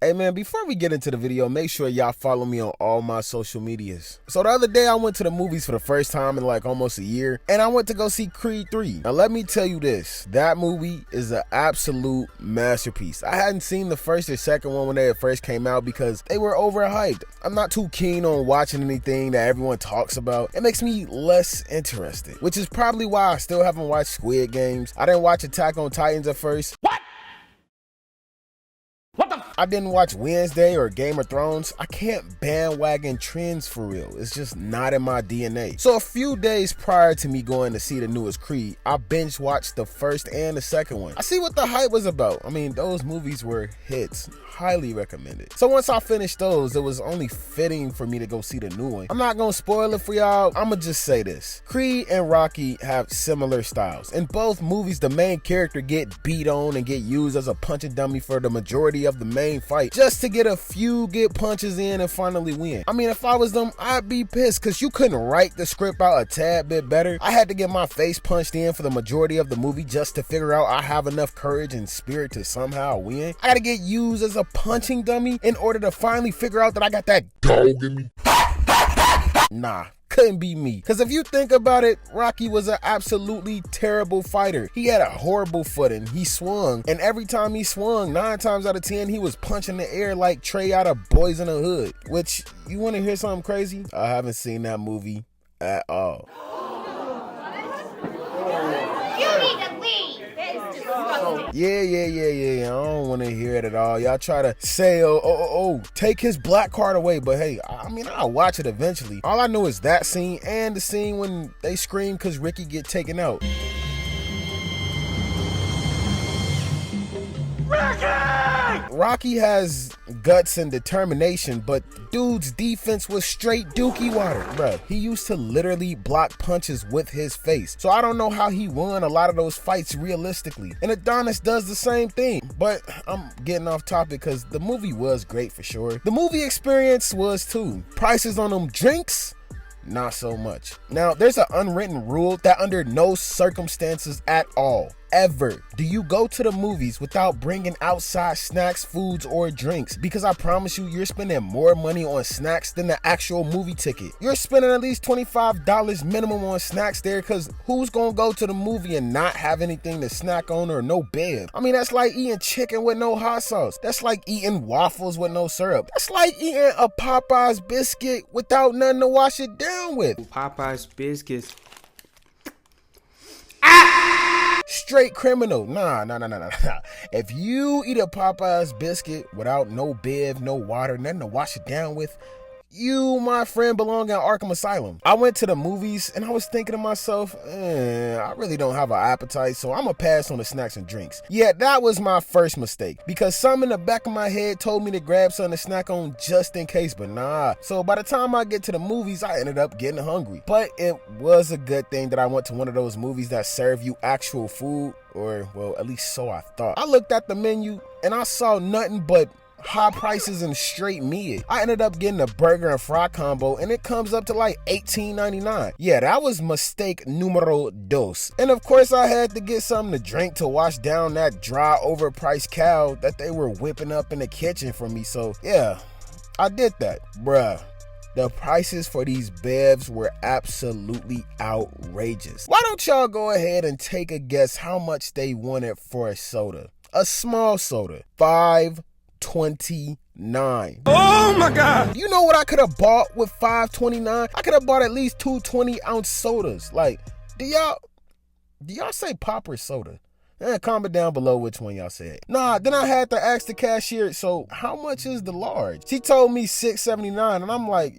Hey man, before we get into the video, make sure y'all follow me on all my social medias. So the other day I went to the movies for the first time in like almost a year, and I went to go see Creed 3. Now let me tell you this, that movie is an absolute masterpiece. I hadn't seen the first or second one when they first came out because they were overhyped. I'm not too keen on watching anything that everyone talks about. It makes me less interested, which is probably why I still haven't watched Squid Games. I didn't watch Attack on Titans at first. I didn't watch Wednesday or Game of Thrones. I can't bandwagon trends for real. It's just not in my DNA. So a few days prior to me going to see the newest Creed, I binge watched the first and the second one. I see what the hype was about. I mean, those movies were hits. Highly recommended. So once I finished those, it was only fitting for me to go see the new one. I'm not gonna spoil it for y'all. I'ma just say this. Creed and Rocky have similar styles. In both movies, the main character get beat on and get used as a punching dummy for the majority of the main fight just to get a few good punches in and finally win. I mean, if I was them, I'd be pissed because you couldn't write the script out a tad bit better. I had to get my face punched in for the majority of the movie just to figure out I have enough courage and spirit to somehow win. I gotta get used as a punching dummy in order to finally figure out that I got that dog in me. Nah, couldn't be me. Because if you think about it, Rocky was an absolutely terrible fighter. He had a horrible footing. He swung, and every time he swung, 9 times out of 10, he was punching the air like Trey out of Boys in the Hood. Which, you want to hear something crazy? I haven't seen that movie at all. Yeah. I don't want to hear it at all. Y'all try to say, take his black card away. But hey, I mean, I'll watch it eventually. All I know is that scene and the scene when they scream because Ricky get taken out. Rocky has guts and determination, but dude's defense was straight dookie water. Bruh, he used to literally block punches with his face. So I don't know how he won a lot of those fights realistically. And Adonis does the same thing. But I'm getting off topic because the movie was great for sure. The movie experience was too. Prices on them drinks? Not so much. Now, there's an unwritten rule that under no circumstances at all, ever, do you go to the movies without bringing outside snacks, foods, or drinks, because I promise you, you're spending more money on snacks than the actual movie ticket. You're spending at least $25 minimum on snacks there, because who's gonna go to the movie and not have anything to snack on or no bev? I mean, that's like eating chicken with no hot sauce. That's like eating waffles with no syrup. That's like eating a Popeye's biscuit without nothing to wash it down with. Popeye's biscuits. Straight criminal. Nah. If you eat a Popeye's biscuit without no bev, no water, nothing to wash it down with, you, my friend, belong at Arkham Asylum. I went to the movies and I was thinking to myself, I really don't have an appetite, so I'm gonna pass on the snacks and drinks. Yeah, that was my first mistake because something in the back of my head told me to grab something to snack on just in case, but nah. So by the time I get to the movies, I ended up getting hungry. But it was a good thing that I went to one of those movies that serve you actual food, or well, at least so I thought. I looked at the menu and I saw nothing but high prices and straight mid. I ended up getting a burger and fry combo and it comes up to like $18.99. Yeah, that was mistake numero dos. And of course I had to get something to drink to wash down that dry overpriced cow that they were whipping up in the kitchen for me. So yeah, I did that. Bruh, the prices for these bevs were absolutely outrageous. Why don't y'all go ahead and take a guess how much they wanted for a soda? A small soda, $5.29. Oh my God. You know what I could have bought with $5.29? I could have bought at least 2 20-ounce sodas. Like, do y'all say pop or soda? Comment down below which one y'all said. Nah, then I had to ask the cashier, so how much is the large? She told me $6.79, and I'm like,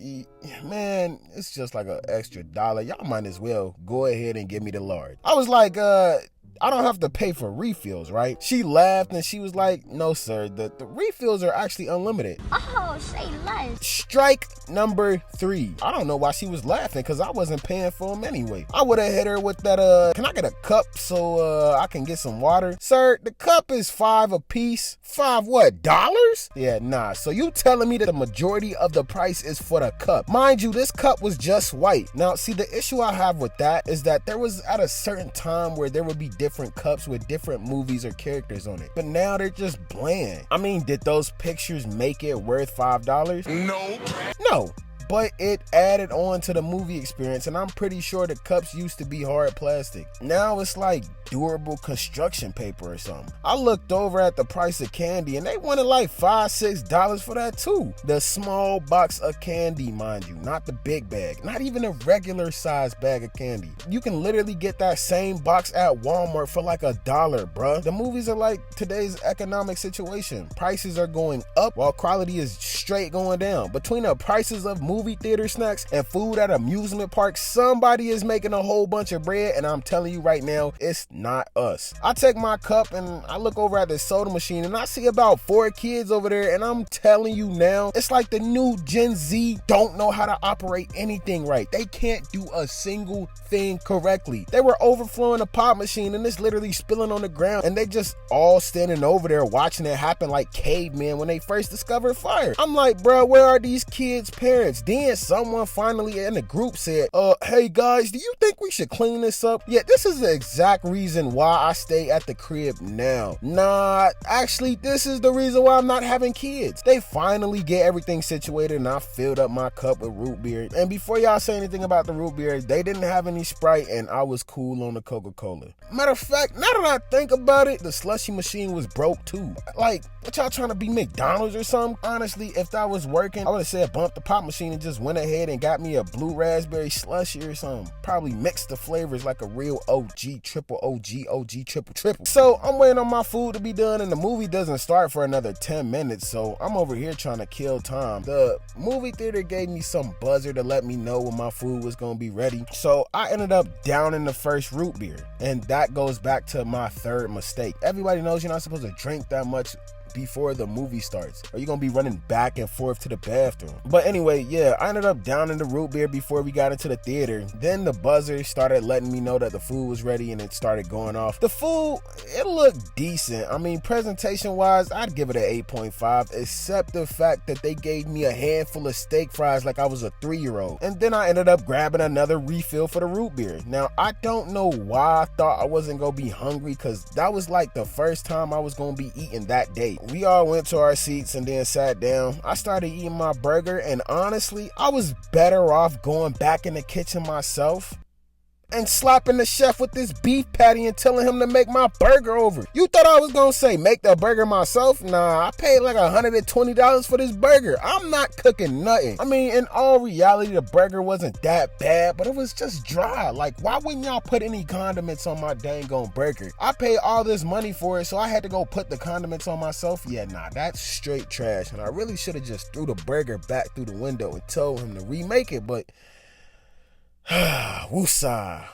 man, it's just like an extra $1. Y'all might as well go ahead and give me the large. I was like, I don't have to pay for refills, right? She laughed and she was like, no, sir, the refills are actually unlimited. Oh, say less. Strike number 3. I don't know why she was laughing because I wasn't paying for them anyway. I would have hit her with that, can I get a cup so I can get some water? Sir, the cup is $5 a piece. $5 what, dollars? Yeah, nah. So you telling me that the majority of the price is for the cup. Mind you, this cup was just white. Now, see, the issue I have with that is that there was at a certain time where there would be different different cups with different movies or characters on it. But now they're just bland. I mean, did those pictures make it worth $5? No. But it added on to the movie experience, and I'm pretty sure the cups used to be hard plastic. Now it's like durable construction paper or something. I looked over at the price of candy and they wanted like $5, $6 for that too. The small box of candy, mind you, not the big bag, not even a regular size bag of candy. You can literally get that same box at Walmart for like $1, bruh. The movies are like today's economic situation. Prices are going up while quality is straight going down. Between the prices of movie theater snacks and food at amusement parks, somebody is making a whole bunch of bread, and I'm telling you right now, it's not us. I take my cup and I look over at the soda machine and I see about 4 kids over there, and I'm telling you now, it's like the new Gen Z don't know how to operate anything right. They can't do a single thing correctly. They were overflowing the pop machine and it's literally spilling on the ground, and they just all standing over there watching it happen like cavemen when they first discovered fire. I'm like, bro, where are these kids' parents? Then someone finally in the group said, hey guys, do you think we should clean this up? Yeah, this is the exact reason why I stay at the crib now. Nah, actually, this is the reason why I'm not having kids. They finally get everything situated and I filled up my cup with root beer. And before y'all say anything about the root beer, they didn't have any Sprite and I was cool on the Coca-Cola. Matter of fact, now that I think about it, the slushy machine was broke too. Like, what y'all trying to be, McDonald's or something? Honestly, if that was working, I would have said bump the pop machine and just went ahead and got me a blue raspberry slushy or something. Probably mixed the flavors like a real OG, triple OG, OG, triple, triple. So I'm waiting on my food to be done and the movie doesn't start for another 10 minutes. So I'm over here trying to kill time. The movie theater gave me some buzzer to let me know when my food was going to be ready. So I ended up downing the first root beer. And that goes back to my third mistake. Everybody knows you're not supposed to drink that much before the movie starts, or you're gonna be running back and forth to the bathroom. But anyway, yeah, I ended up downing the root beer before we got into the theater. Then the buzzer started letting me know that the food was ready and it started going off. The food, it looked decent. I mean, presentation wise, I'd give it an 8.5, except the fact that they gave me a handful of steak fries like I was a 3-year-old. And then I ended up grabbing another refill for the root beer. Now, I don't know why I thought I wasn't gonna be hungry, because that was like the first time I was gonna be eating that day. We all went to our seats and then sat down. I started eating my burger, and honestly, I was better off going back in the kitchen myself and slapping the chef with this beef patty and telling him to make my burger over. You thought I was gonna say make the burger myself? Nah, I paid like $120 for this burger. I'm not cooking nothing. I mean, in all reality, the burger wasn't that bad, but it was just dry. Like, why wouldn't y'all put any condiments on my dang on burger? I paid all this money for it, so I had to go put the condiments on myself? Yeah, nah, that's straight trash, and I really should have just threw the burger back through the window and told him to remake it, but woosah,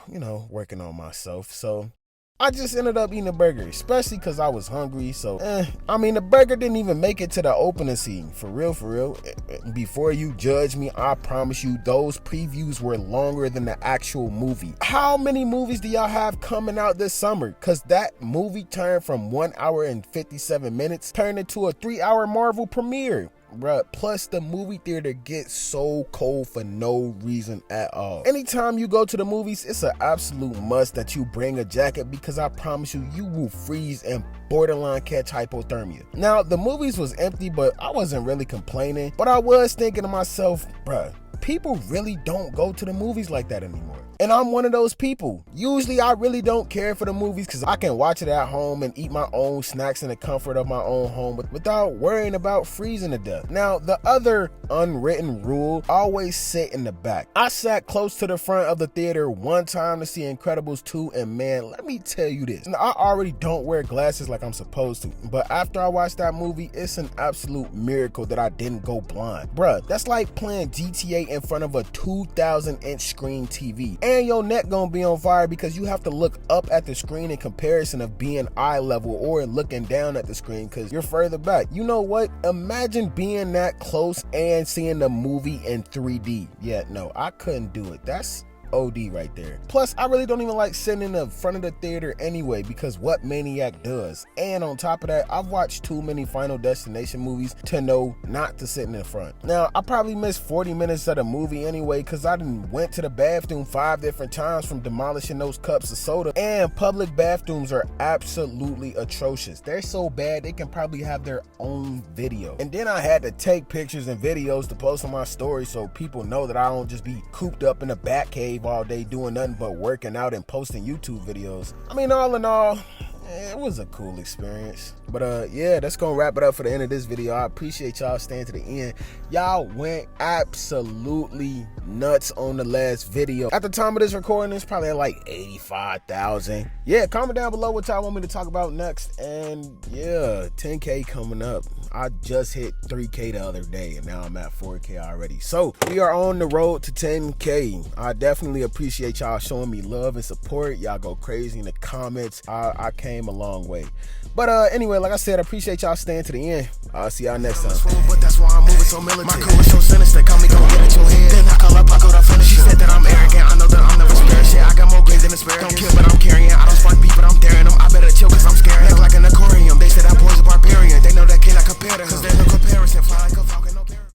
working on myself. So I just ended up eating a burger, especially because I was hungry. So, I mean, the burger didn't even make it to the opening scene. For real. Before you judge me, I promise you, those previews were longer than the actual movie. How many movies do y'all have coming out this summer? Because that movie turned from 1 hour and 57 minutes, turned into a 3-hour Marvel premiere. Bruh, plus the movie theater gets so cold for no reason at all. Anytime you go to the movies, it's an absolute must that you bring a jacket, because I promise you, you will freeze and borderline catch hypothermia. Now, the movies was empty, but I wasn't really complaining. But I was thinking to myself, bruh, people really don't go to the movies like that anymore. And I'm one of those people. Usually I really don't care for the movies because I can watch it at home and eat my own snacks in the comfort of my own home without worrying about freezing to death. Now, the other unwritten rule, always sit in the back. I sat close to the front of the theater one time to see Incredibles 2, and man, let me tell you this. Now, I already don't wear glasses like I'm supposed to, but after I watched that movie, it's an absolute miracle that I didn't go blind. Bruh, that's like playing GTA in front of a 2,000-inch screen TV. And your neck gonna be on fire because you have to look up at the screen in comparison of being eye level or looking down at the screen because you're further back. You know what? Imagine being that close and seeing the movie in 3D. Yeah, no, I couldn't do it. That's OD right there. Plus, I really don't even like sitting in the front of the theater anyway, because what Maniac does. And on top of that, I've watched too many Final Destination movies to know not to sit in the front. Now, I probably missed 40 minutes of the movie anyway, because I done went to the bathroom 5 different times from demolishing those cups of soda. And public bathrooms are absolutely atrocious. They're so bad they can probably have their own video. And then I had to take pictures and videos to post on my story so people know that I don't just be cooped up in a bat cave all day doing nothing but working out and posting YouTube videos. I mean, all in all, it was a cool experience. But yeah, that's gonna wrap it up for the end of this video. I appreciate y'all staying to the end. Y'all went absolutely nuts on the last video. At the time of this recording, it's probably at like 85,000. Yeah, comment down below what y'all want me to talk about next. And yeah, 10K coming up. I just hit 3K the other day and now I'm at 4K already. So we are on the road to 10K. I definitely appreciate y'all showing me love and support. Y'all go crazy in the comments. I came a long way. But anyway, like I said, I appreciate y'all staying to the end. I'll see y'all next time. But that's why I'm moving so militant. My crew is so sinister, call me gon' get at your head. Then I call up, I go to finish. She said that I'm arrogant, I know that I'm never scared. Shit, I got more green than asparagus. Don't kill, but I'm carrying. I don't spark beef, but I'm daring them. I better chill, cause I'm scaring. Neck like an aquarium. They said that boy's a barbarian. They know that can't compare to him. Cause there's no comparison. Fly